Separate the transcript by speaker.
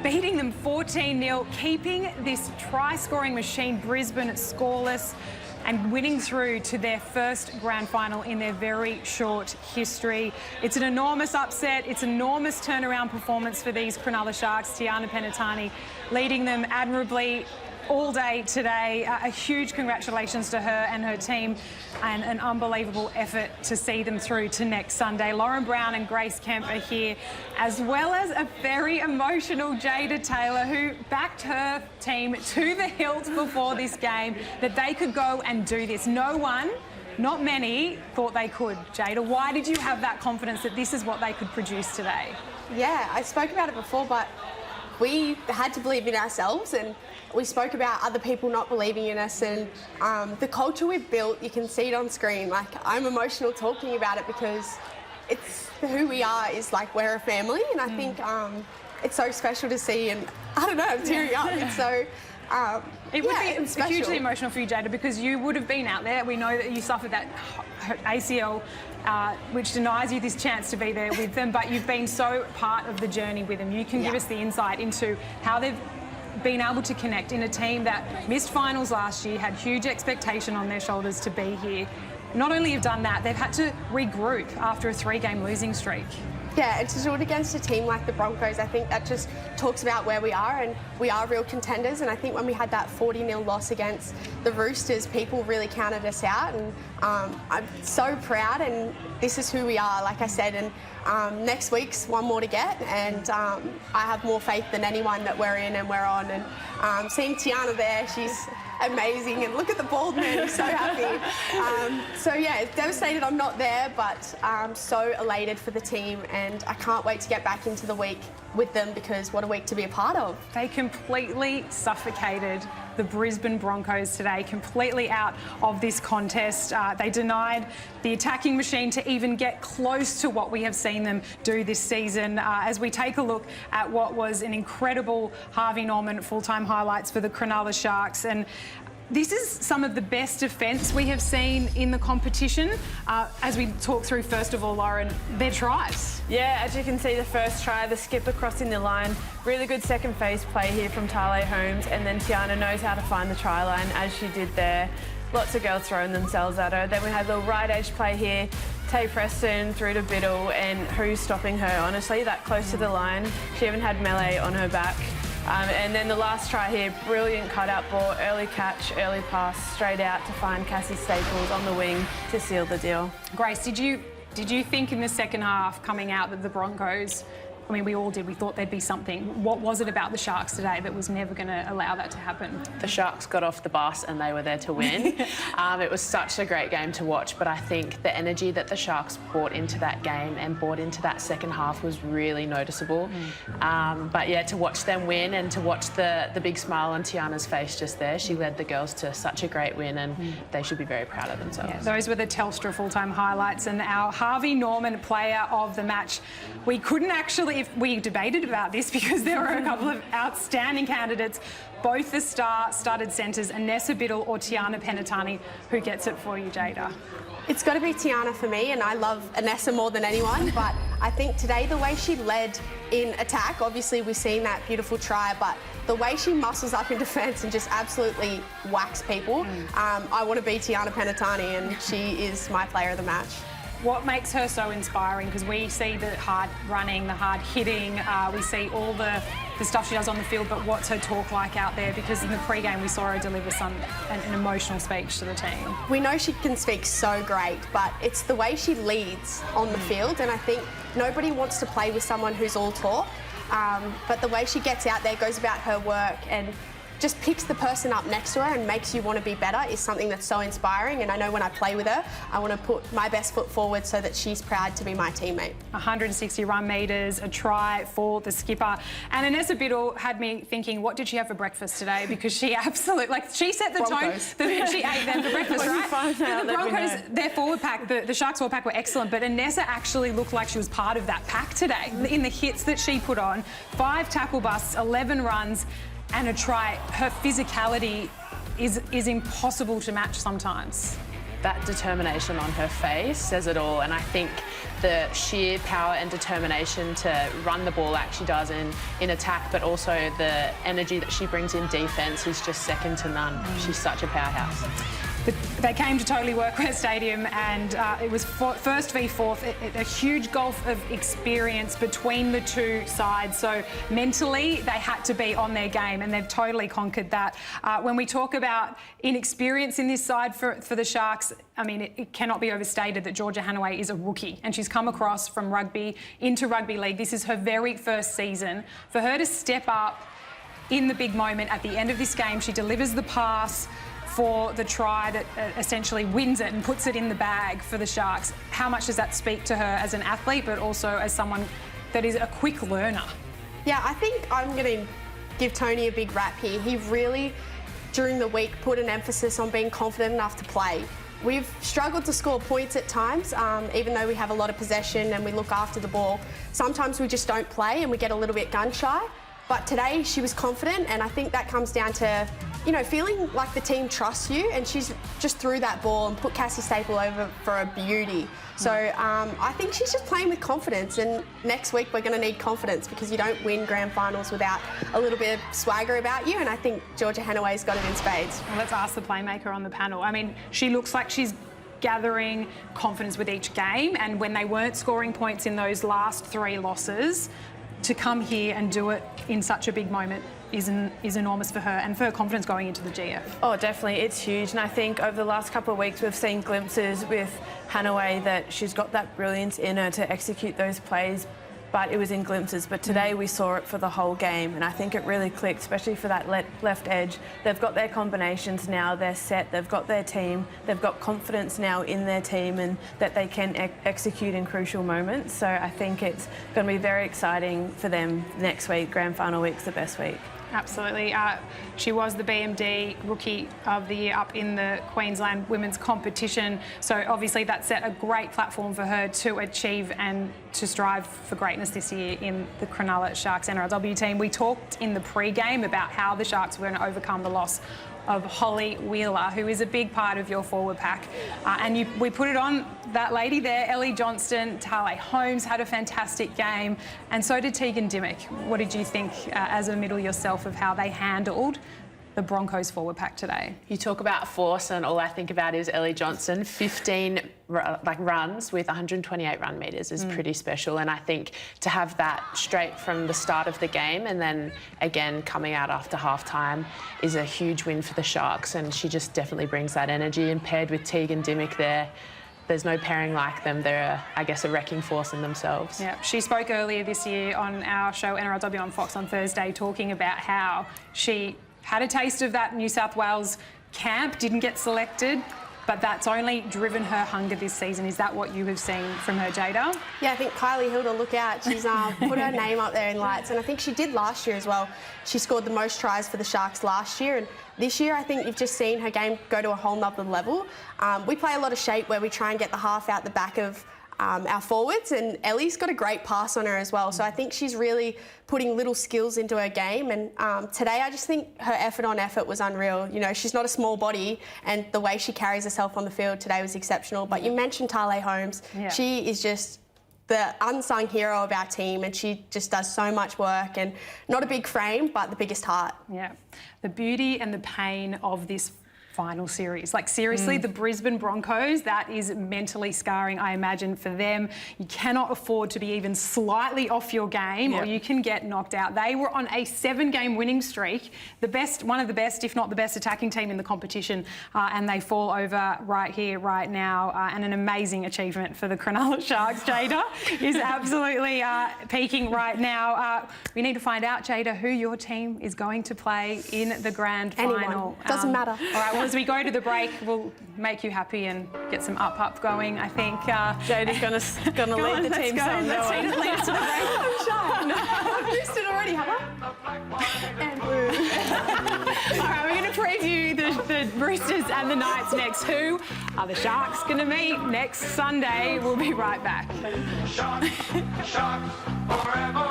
Speaker 1: beating them 14-0, keeping this try-scoring machine, Brisbane, scoreless, and winning through to their first grand final in their very short history. It's an enormous upset. It's an enormous turnaround performance for these Cronulla Sharks. Tiana Penitani leading them admirably all day today. A huge congratulations to her and her team, and an unbelievable effort to see them through to next Sunday. Lauren Brown and Grace Kemp are here, as well as a very emotional Jada Taylor, who backed her team to the hilt before this game, that they could go and do this. No one, not many, thought they could. Jada, why did you have that confidence that this is what they could produce today?
Speaker 2: Yeah, I spoke about it before, but we had to believe in ourselves, and we spoke about other people not believing in us, and the culture we've built, you can see it on screen. Like, I'm emotional talking about it because it's who we are, is like we're a family, and I think it's so special to see, and I don't know, I'm tearing up. It's so
Speaker 1: it would be hugely emotional for you, Jada, because you would have been out there. We know that you suffered that ACL, which denies you this chance to be there with them, but you've been so part of the journey with them. You can give us the insight into how they've been able to connect in a team that missed finals last year, had huge expectation on their shoulders to be here. Not only have done that, they've had to regroup after a 3-game losing streak.
Speaker 2: Yeah, and to do it against a team like the Broncos, I think that just talks about where we are, and we are real contenders. And I think when we had that 40-0 loss against the Roosters, people really counted us out, and I'm so proud, and this is who we are, like I said, and next week's one more to get, and I have more faith than anyone that we're in and we're on, and seeing Tiana there, she's amazing, and look at the bald man, he's so happy. So yeah, devastated I'm not there, but I'm so elated for the team, and I can't wait to get back into the week with them, because what a week to be a part of.
Speaker 1: They completely suffocated the Brisbane Broncos today, completely out of this contest. They denied the attacking machine to even get close to what we have seen them do this season. As we take a look at what was an incredible Harvey Norman full-time highlights for the Cronulla Sharks, and this is some of the best defence we have seen in the competition. As we talk through, first of all, Lauren, their tries.
Speaker 3: Yeah, as you can see, the first try, the skipper crossing the line, really good second phase play here from Tale Holmes, and then Tiana knows how to find the try line, as she did there. Lots of girls throwing themselves at her. Then we had the right edge play here, Tay Preston through to Biddle, and who's stopping her, honestly, that close to the line. She even had melee on her back. And then the last try here, brilliant cut-out ball, early catch, early pass, straight out to find Cassie Staples on the wing to seal the deal.
Speaker 1: Grace, did you think in the second half coming out that the Broncos, I mean, we all did, we thought there'd be something. What was it about the Sharks today that was never going to allow that to happen?
Speaker 4: The Sharks got off the bus and they were there to win. It was such a great game to watch, but I think the energy that the Sharks brought into that game and brought into that second half was really noticeable. But yeah, to watch them win and to watch the big smile on Tiana's face just there, she led the girls to such a great win, and they should be very proud of themselves.
Speaker 1: Yeah, those were the Telstra full-time highlights, and our Harvey Norman player of the match. We couldn't actually, if we debated about this, because there were a couple of outstanding candidates, both the started centres, Anessa Biddle or Tiana Penitani. Who gets it for you, Jada?
Speaker 2: It's got to be Tiana for me, and I love Anessa more than anyone, but I think today the way she led in attack, obviously we've seen that beautiful try, but the way she muscles up in defence and just absolutely whacks people, I want to be Tiana Penitani, and she is my player of the match.
Speaker 1: What makes her so inspiring? Because we see the hard running, the hard hitting, we see all the stuff she does on the field, but what's her talk like out there? Because in the pre-game we saw her deliver an emotional speech to the team.
Speaker 2: We know she can speak so great, but it's the way she leads on the field, and I think nobody wants to play with someone who's all talk, but the way she gets out there, goes about her work, and just picks the person up next to her and makes you want to be better is something that's so inspiring. And I know when I play with her, I want to put my best foot forward so that she's proud to be my teammate.
Speaker 1: 160 run metres, a try for the skipper. And Anessa Biddle had me thinking, what did she have for breakfast today? Because she absolutely, like, she set the
Speaker 2: Broncos.
Speaker 1: tone that she ate them for breakfast, right? The Broncos, their forward pack, the Sharks forward pack were excellent, but Anessa actually looked like she was part of that pack today. In the hits that she put on, 5 tackle busts, 11 runs, and a try. Her physicality is impossible to match sometimes.
Speaker 4: that determination on her face says it all. And I think the sheer power and determination to run the ball like she does in attack, but also the energy that she brings in defence is just second to none. She's such a powerhouse.
Speaker 1: They came to Totally Workwear Stadium and it was first v fourth, a huge gulf of experience between the two sides. So mentally, they had to be on their game and they've totally conquered that. When we talk about inexperience in this side for the Sharks, I mean, it cannot be overstated that Georgia Hannaway is a rookie and she's come across from rugby into rugby league. This is her very first season. For her to step up in the big moment at the end of this game, she delivers the pass for the try that essentially wins it and puts it in the bag for the Sharks. How much does that speak to her as an athlete, but also as someone that is a quick learner?
Speaker 2: Yeah, I think I'm going to give Tony a big rap here. He really, during the week, put an emphasis on being confident enough to play. We've struggled to score points at times, even though we have a lot of possession and we look after the ball. Sometimes we just don't play and we get a little bit gun shy. But today she was confident, and I think that comes down to, you know, feeling like the team trusts you, and she's just threw that ball and put Cassie Staple over for a beauty. So I think she's just playing with confidence, and next week we're going to need confidence because you don't win grand finals without a little bit of swagger about you, and I think Georgia Hannaway's got it in spades.
Speaker 1: Well, let's ask the playmaker on the panel. I mean, she looks like she's gathering confidence with each game, and when they weren't scoring points in those last 3 losses, to come here and do it in such a big moment is enormous for her and for her confidence going into the GF.
Speaker 3: Oh, definitely, it's huge. And I think over the last couple of weeks we've seen glimpses with Hannaway that she's got that brilliance in her to execute those plays, but it was in glimpses. But today we saw it for the whole game, and I think it really clicked, especially for that left edge. They've got their combinations now, they're set, they've got their team, they've got confidence now in their team and that they can execute in crucial moments. So I think it's going to be very exciting for them next week. Grand final week's the best week.
Speaker 1: Absolutely. She was the BMD Rookie of the Year up in the Queensland Women's Competition. So obviously that set a great platform for her to achieve and to strive for greatness this year in the Cronulla Sharks NRLW team. We talked in the pre-game about how the Sharks were going to overcome the loss of Holly Wheeler, who is a big part of your forward pack. We put it on that lady there, Ellie Johnston. Tale Holmes had a fantastic game, and so did Tegan Dimmock. What did you think as a middle yourself of how they handled the Broncos forward pack today?
Speaker 4: You talk about force and all I think about is Ellie Johnson. 15 runs with 128 run metres is pretty special, and I think to have that straight from the start of the game and then again coming out after half-time is a huge win for the Sharks, and she just definitely brings that energy, and paired with Tegan Dimmock there's no pairing like them. They're, I guess, a wrecking force in themselves.
Speaker 1: Yeah, she spoke earlier this year on our show NRLW on Fox on Thursday talking about how she had a taste of that New South Wales camp, didn't get selected, but that's only driven her hunger this season. Is that what you have seen from her, Jada?
Speaker 2: Yeah, I think Kylie Hilda, look out. She's put her name up there in lights, and I think she did last year as well. She scored the most tries for the Sharks last year, and this year I think you've just seen her game go to a whole nother level. We play a lot of shape where we try and get the half out the back of our forwards, and Ellie's got a great pass on her as well. So I think she's really putting little skills into her game, and today I just think her effort on effort was unreal. You know, she's not a small body, and the way she carries herself on the field today was exceptional. But you mentioned Tale Holmes. Yeah. She is just the unsung hero of our team, and she just does so much work, and not a big frame, but the biggest heart.
Speaker 1: Yeah, the beauty and the pain of this final series. Like, seriously, the Brisbane Broncos, that is mentally scarring, I imagine, for them. You cannot afford to be even slightly off your game, or you can get knocked out. They were on a 7-game winning streak, one of the best, if not the best attacking team in the competition, and they fall over right here, right now, and an amazing achievement for the Cronulla Sharks. Jada is absolutely peaking right now. We need to find out, Jada, who your team is going to play in the grand final.
Speaker 2: Doesn't matter.
Speaker 1: All right, well, as we go to the break, we'll make you happy and get some up going, I think.
Speaker 3: Jada's gonna lead the team.
Speaker 1: Let's lead us to the break.
Speaker 2: I'm shy. No. I've used it already, have I? And
Speaker 1: All right, we're going to preview the Roosters and the Knights next. Who are the Sharks going to meet next Sunday? We'll be right back.
Speaker 5: Sharks, forever.